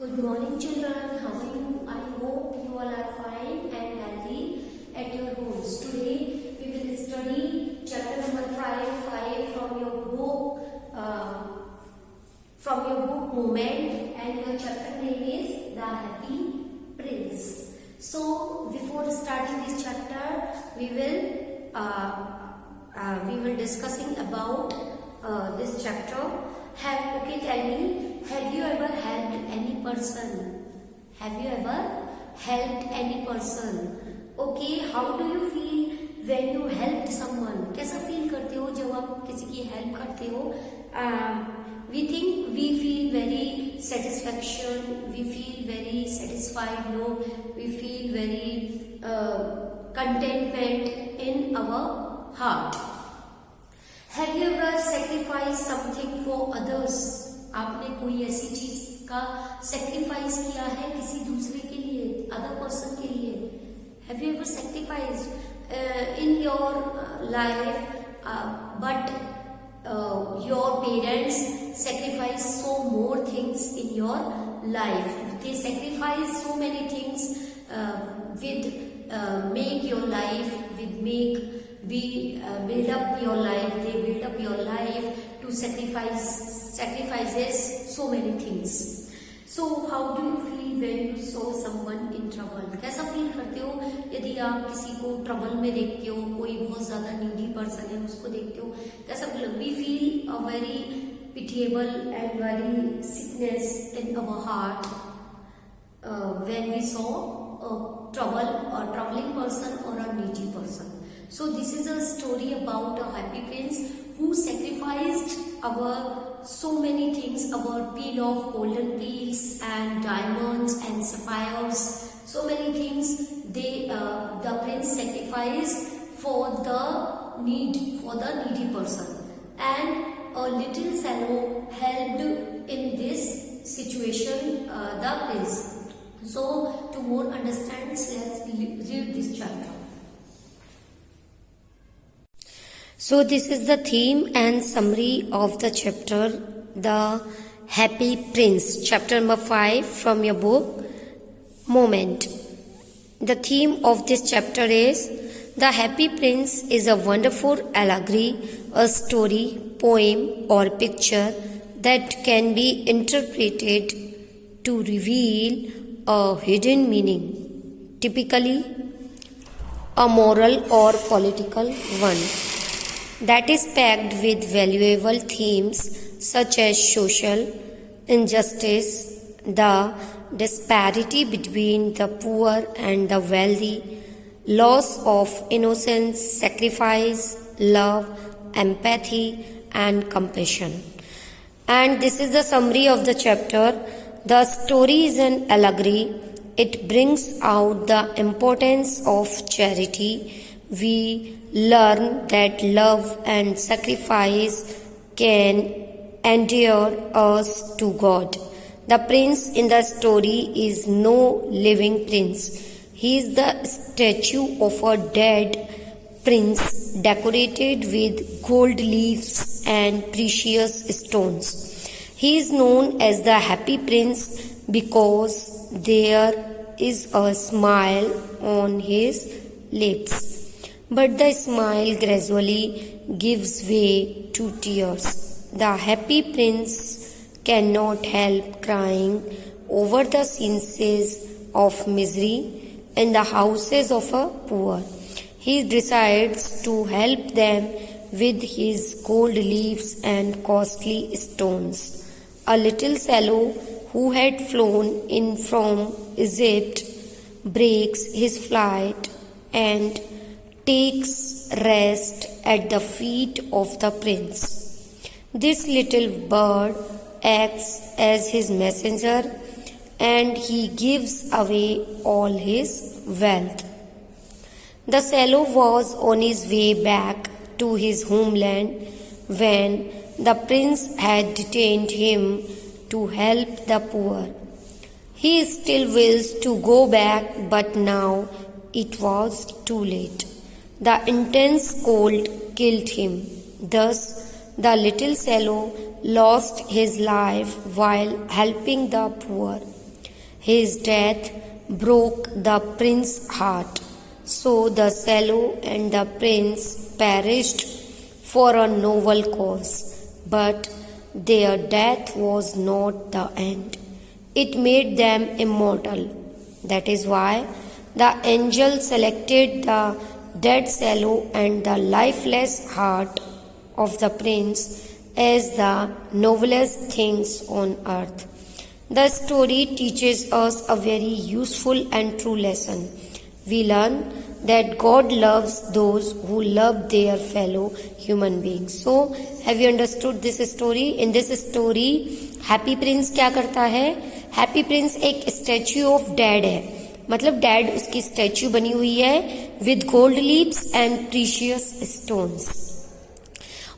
Good morning, children. How are you? I hope you all are fine and healthy at your homes. Today we will study chapter number 5 from your book Moment, and your chapter name is The Happy Prince. So before starting this chapter, we will discussing about this chapter. Tell me, have you ever helped any person? Have you ever helped any person? Okay, how do you feel when you helped someone? कैसा feel करते हो जब आप किसी की help करते हो? We think we feel very satisfaction, we feel very satisfied, no? We feel very contentment in our heart. Have you ever sacrificed something for others? आपने कोई ऐसी चीज का सेक्रीफाइस किया है किसी दूसरे के लिए, अदर पर्सन के लिए? Have you ever sacrificed in your life, but your parents sacrifice so more things in your life. They sacrifice so many things with make your life, build up your life. They build up your life to sacrifices so many things. So how do you feel when you saw someone in trouble? कैसा feel करते हो यदि आप किसी को trouble में देखते हो, कोई बहुत ज्यादा नीडी पर्सन है उसको देखते हो? कैसा feel? We feel a very pitiable and very sickness in our heart when we saw a troubling person or a needy person. So this is a story about a happy prince who sacrificed so many things, our peel of golden pearls and diamonds and sapphires, so many things the prince sacrificed for the needy person, and a little fellow helped in this situation the prince. So to more understand, let's read this chapter. So this is the theme and summary of the chapter, The Happy Prince, chapter number 5 from your book, Moment. The theme of this chapter is, The Happy Prince is a wonderful allegory, a story, poem or picture that can be interpreted to reveal a hidden meaning, typically a moral or political one, that is packed with valuable themes such as social injustice, the disparity between the poor and the wealthy, loss of innocence, sacrifice, love, empathy, and compassion. And this is the summary of the chapter. The story is an allegory. It brings out the importance of charity. We learn that love and sacrifice can endear us to God. The prince in the story is no living prince. He is the statue of a dead prince decorated with gold leaves and precious stones. He is known as the Happy Prince because there is a smile on his lips. But the smile gradually gives way to tears. The happy prince cannot help crying over the scenes of misery in the houses of a poor. He decides to help them with his gold leaves and costly stones. A little fellow who had flown in from Egypt breaks his flight and takes rest at the feet of the prince. This little bird acts as his messenger, and he gives away all his wealth. The fellow was on his way back to his homeland when the prince had detained him to help the poor. He still wills to go back, but now it was too late. The intense cold killed him. Thus, the little fellow lost his life while helping the poor. His death broke the prince's heart. So the Swallow and the prince perished for a noble cause. But their death was not the end. It made them immortal. That is why the angel selected the dead swallow and the lifeless heart of the prince as the noblest things on earth. The story teaches us a very useful and true lesson. We learn that God loves those who love their fellow human beings. So, have you understood this story? In this story, happy Prince क्या करता है? Happy Prince एक statue of dad है, मतलब dad उसकी statue बनी हुई है with gold leaves and precious stones.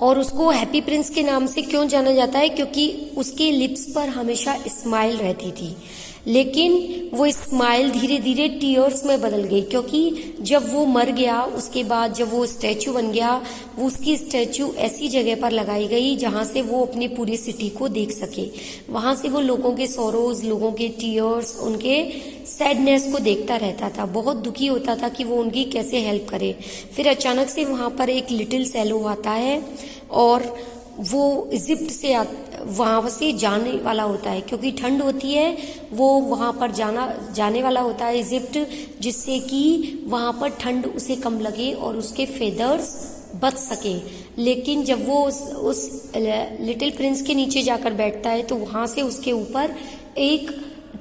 और उसको हैप्पी प्रिंस के नाम से क्यों जाना जाता है? क्योंकि उसके लिप्स पर हमेशा स्माइल रहती थी, लेकिन वो स्माइल धीरे धीरे टीयर्स में बदल गई, क्योंकि जब वो मर गया उसके बाद जब वो स्टैचू बन गया, वो उसकी स्टैचू ऐसी जगह पर लगाई गई जहाँ से वो अपनी पूरी सिटी को देख सके। वहाँ से वो लोगों के सोरोज, लोगों के टीयर्स, उनके सैडनेस को देखता रहता था, बहुत दुखी होता था कि वो उनकी कैसे हेल्प करे। फिर अचानक से वहाँ पर एक लिटिल सैलो आता है और वो इजिप्ट से वहाँ से जाने वाला होता है, क्योंकि ठंड होती है, वो वहाँ पर जाने वाला होता है इजिप्ट, जिससे कि वहाँ पर ठंड उसे कम लगे और उसके फेदर्स बच सके। लेकिन जब वो उस लिटिल प्रिंस के नीचे जाकर बैठता है तो वहाँ से उसके ऊपर एक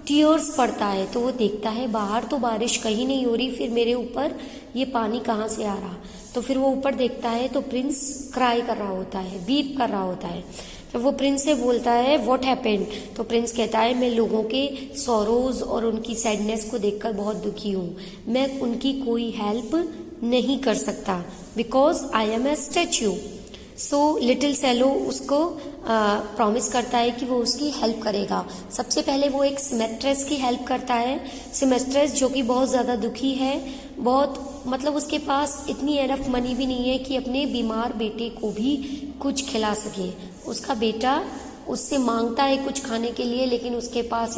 टीयर्स पड़ता है, तो वो देखता है बाहर तो बारिश कहीं नहीं हो रही, फिर मेरे ऊपर ये पानी कहाँ से आ रहा। तो फिर वो ऊपर देखता है तो प्रिंस क्राई कर रहा होता है, वीप कर रहा होता है। तो वो प्रिंस से बोलता है व्हाट हैपेंड? तो प्रिंस कहता है मैं लोगों के सॉरोज और उनकी सैडनेस को देखकर बहुत दुखी हूँ, मैं उनकी कोई हेल्प नहीं कर सकता because I am a statue. So little swallow उसको प्रॉमिस करता है कि वो उसकी हेल्प करेगा। सबसे पहले वो एक सिमेट्रेस की हेल्प करता है। सिमेट्रेस जो कि बहुत ज़्यादा दुखी है, बहुत मतलब उसके पास इतनी एनफ मनी भी नहीं है कि अपने बीमार बेटे को भी कुछ खिला सके। उसका बेटा उससे मांगता है कुछ खाने के लिए, लेकिन उसके पास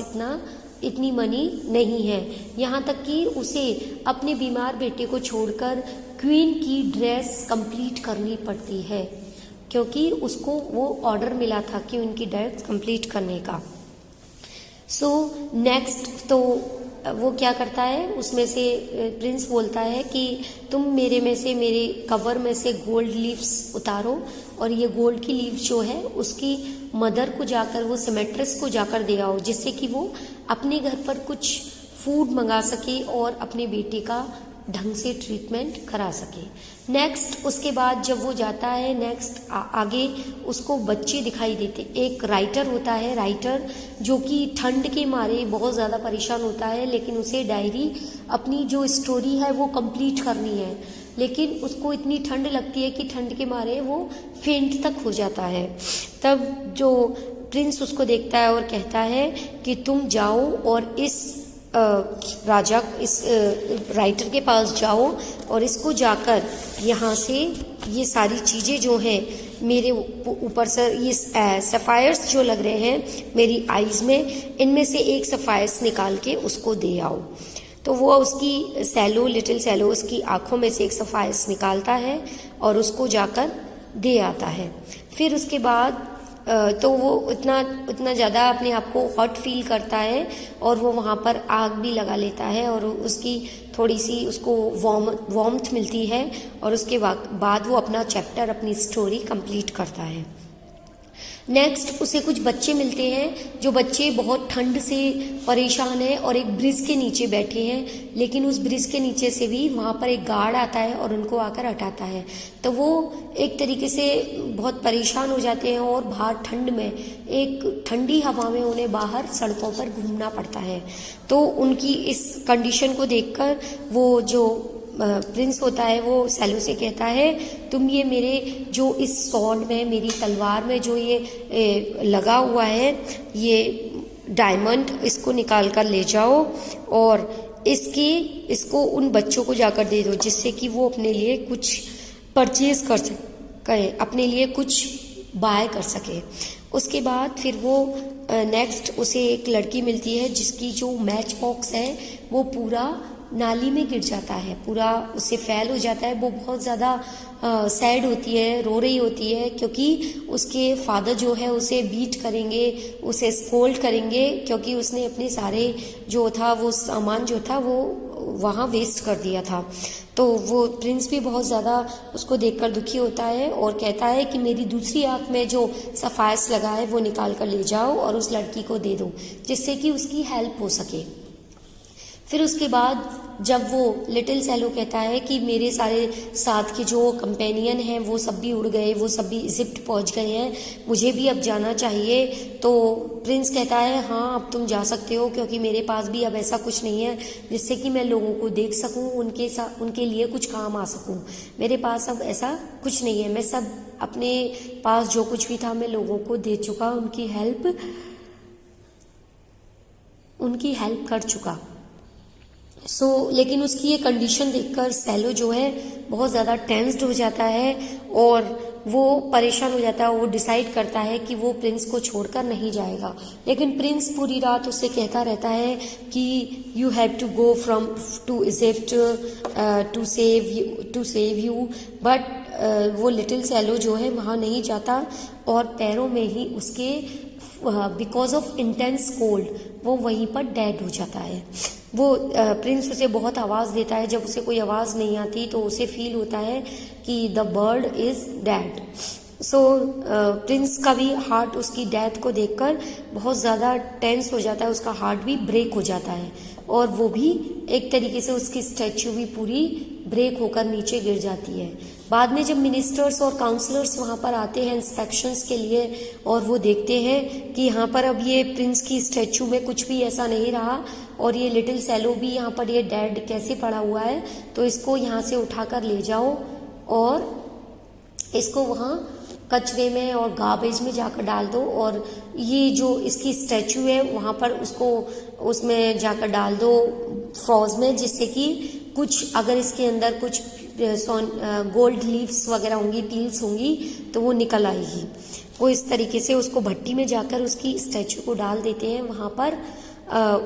इतनी मनी नहीं है। यहाँ तक कि उसे अपने बीमार बेटे को छोड़कर क्वीन की ड्रेस कंप्लीट करनी पड़ती है, क्योंकि उसको वो ऑर्डर मिला था कि उनकी ड्रेस कंप्लीट करने का। सो नेक्स्ट तो वो क्या करता है, उसमें से प्रिंस बोलता है कि तुम मेरे कवर में से गोल्ड लीव्स उतारो और ये गोल्ड की लीव्स जो है उसकी मदर को जाकर, वो सिमेट्रेस को जाकर दे आओ, जिससे कि वो अपने घर पर कुछ फूड मंगा सके और अपने बेटे का ढंग से ट्रीटमेंट करा सके। नेक्स्ट उसके बाद जब वो जाता है, नेक्स्ट आगे उसको बच्चे दिखाई देते। एक राइटर होता है, राइटर जो कि ठंड के मारे बहुत ज़्यादा परेशान होता है, लेकिन उसे डायरी अपनी जो स्टोरी है वो कंप्लीट करनी है, लेकिन उसको इतनी ठंड लगती है कि ठंड के मारे वो फेंट तक हो जाता है। तब जो प्रिंस उसको देखता है और कहता है कि तुम जाओ और इस राइटर के पास जाओ और इसको जाकर यहाँ से ये सारी चीज़ें जो हैं मेरे ऊपर से, ये सफ़ायर्स जो लग रहे हैं मेरी आईज़ में, इनमें से एक सफ़ायर्स निकाल के उसको दे आओ। तो वो उसकी लिटिल सैलो उसकी आँखों में से एक सफ़ायर्स निकालता है और उसको जाकर दे आता है। फिर उसके बाद तो वो इतना ज़्यादा अपने आप को हॉट फील करता है और वो वहाँ पर आग भी लगा लेता है और उसकी थोड़ी सी उसको वार्मथ मिलती है और उसके बाद वो अपना चैप्टर, अपनी स्टोरी कंप्लीट करता है। नेक्स्ट उसे कुछ बच्चे मिलते हैं, जो बच्चे बहुत ठंड से परेशान हैं और एक ब्रिज के नीचे बैठे हैं, लेकिन उस ब्रिज के नीचे से भी वहाँ पर एक गार्ड आता है और उनको आकर हटाता है। तो वो एक तरीके से बहुत परेशान हो जाते हैं और बाहर ठंड में, एक ठंडी हवा में उन्हें बाहर सड़कों पर घूमना पड़ता है। तो उनकी इस कंडीशन को देखकर वो जो प्रिंस होता है वो सैलो से कहता है तुम ये मेरे जो इस सॉर्ड में, मेरी तलवार में जो ये लगा हुआ है ये डायमंड, इसको निकाल कर ले जाओ और इसको उन बच्चों को जाकर दे दो, जिससे कि वो अपने लिए कुछ परचेज कर सकें, अपने लिए कुछ बाय कर सके। उसके बाद फिर वो नेक्स्ट उसे एक लड़की मिलती है जिसकी जो मैच बॉक्स है वो पूरा नाली में गिर जाता है, पूरा उससे फेल हो जाता है। वो बहुत ज़्यादा सैड होती है, रो रही होती है, क्योंकि उसके फादर जो है उसे बीट करेंगे, उसे स्कोल्ड करेंगे, क्योंकि उसने अपने सारे जो था वो सामान जो था वो वहाँ वेस्ट कर दिया था। तो वो प्रिंस भी बहुत ज़्यादा उसको देखकर दुखी होता है और कहता है कि मेरी दूसरी आँख में जो सफायस लगा है वो निकाल कर ले जाओ और उस लड़की को दे दो, जिससे कि उसकी हेल्प हो सके। फिर उसके बाद जब वो लिटिल सैलो कहता है कि मेरे सारे साथ के जो कंपेनियन हैं वो सब भी उड़ गए, वो सब भी इजिप्ट पहुंच गए हैं, मुझे भी अब जाना चाहिए। तो प्रिंस कहता है हाँ अब तुम जा सकते हो, क्योंकि मेरे पास भी अब ऐसा कुछ नहीं है जिससे कि मैं लोगों को देख सकूं, उनके लिए कुछ काम आ सकूं। मेरे पास अब ऐसा कुछ नहीं है, मैं सब अपने पास जो कुछ भी था मैं लोगों को दे चुका, उनकी हेल्प कर चुका। लेकिन उसकी ये कंडीशन देखकर सैलो जो है बहुत ज़्यादा टेंस्ड हो जाता है और वो परेशान हो जाता है। वो डिसाइड करता है कि वो प्रिंस को छोड़कर नहीं जाएगा, लेकिन प्रिंस पूरी रात उससे कहता रहता है कि you have to go from to Egypt to save you, but वो लिटिल सैलो जो है वहाँ नहीं जाता और पैरों में ही उसके बिकॉज ऑफ इंटेंस कोल्ड वो वहीं पर डेड हो जाता है। वो प्रिंस उसे बहुत आवाज़ देता है, जब उसे कोई आवाज़ नहीं आती तो उसे फील होता है कि the bird is dead. Prince का भी हार्ट उसकी डेथ को देखकर बहुत ज़्यादा टेंस हो जाता है, उसका हार्ट भी ब्रेक हो जाता है और वो भी एक तरीके से उसकी स्टैच्यू भी पूरी ब्रेक होकर नीचे गिर जाती है। बाद में जब मिनिस्टर्स और काउंसलर्स वहाँ पर आते हैं इंस्पेक्शंस के लिए और वो देखते हैं कि यहाँ पर अब ये प्रिंस की स्टैच्यू में कुछ भी ऐसा नहीं रहा और ये लिटिल सैलो भी यहाँ पर ये डेड कैसे पड़ा हुआ है, तो इसको यहाँ से उठाकर ले जाओ और इसको वहाँ कचरे में और गार्बेज में जाकर डाल दो और ये जो इसकी स्टैच्यू है वहाँ पर उसमें जाकर डाल दो फ्रॉज में, जिससे कि कुछ अगर इसके अंदर कुछ गोल्ड लीव्स वगैरह होंगी, पील्स होंगी, तो वो निकल आएगी। वो इस तरीके से उसको भट्टी में जाकर उसकी स्टैच्यू को डाल देते हैं। वहाँ पर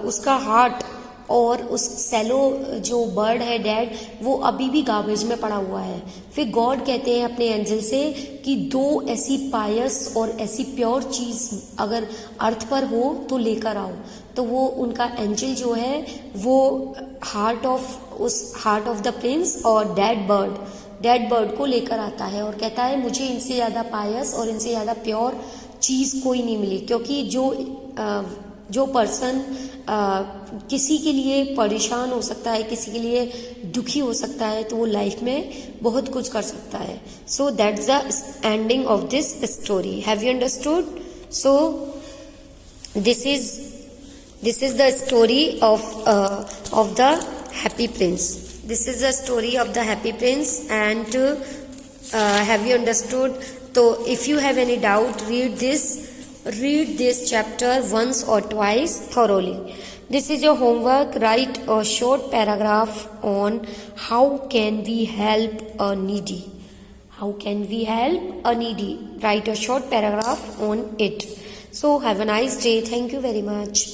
उसका हार्ट और उस सैलो जो बर्ड है डेड वो अभी भी गार्बेज में पड़ा हुआ है। फिर गॉड कहते हैं अपने एंजल से कि दो ऐसी पायस और ऐसी प्योर चीज़ अगर अर्थ पर हो तो लेकर आओ। तो वो उनका एंजल जो है वो हार्ट ऑफ द प्रिंस और डेड बर्ड को लेकर आता है और कहता है मुझे इनसे ज़्यादा पायस और इनसे ज़्यादा प्योर चीज़ कोई नहीं मिली, क्योंकि जो पर्सन किसी के लिए परेशान हो सकता है, किसी के लिए दुखी हो सकता है, तो वो लाइफ में बहुत कुछ कर सकता है। So that's the ending of this story. Have you understood? So this is the story of the Happy Prince. This is the story of the Happy Prince, and have you understood? So if you have any doubt, read this chapter once or twice thoroughly. This is your homework. Write a short paragraph on how can we help a needy. How can we help a needy? Write a short paragraph on it. So have a nice day. Thank you very much.